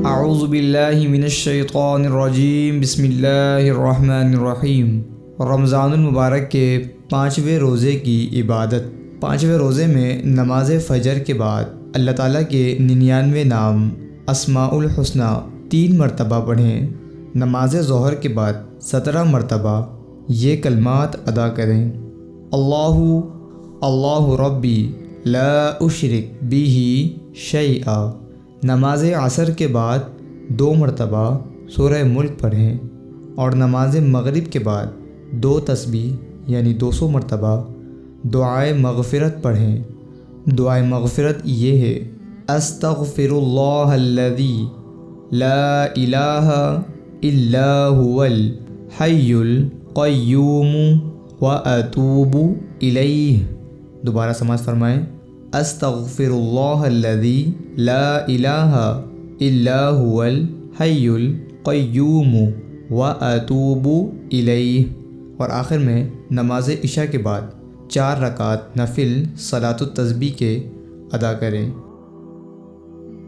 اعوذ باللہ من الشیطان الرجیم، بسم اللہ الرحمن الرحیم۔ رمضان المبارک کے 5ویں روزے کی عبادت۔ 5ویں روزے میں نماز فجر کے بعد اللہ تعالیٰ کے 99 نام اسماء الحسنی 3 مرتبہ پڑھیں۔ نماز ظہر کے بعد 17 مرتبہ یہ کلمات ادا کریں: اللہ ربی لا اشرک بہ شیئا۔ نماز عصر کے بعد 2 مرتبہ سورہ ملک پڑھیں، اور نماز مغرب کے بعد 2 تسبیح یعنی 200 مرتبہ دعائے مغفرت پڑھیں۔ دعائے مغفرت یہ ہے: استغفر اللہ الذی لا الہ الا هو الحی القیوم واتوب الیہ۔ دوبارہ سماعت فرمائیں: استغفر اللہ الذی لا الہ الا هو الحی القیوم واتوب الیہ۔ اور آخر میں نماز عشاء کے بعد 4 رکعت نفل صلاۃ التسبیح کے ادا کریں۔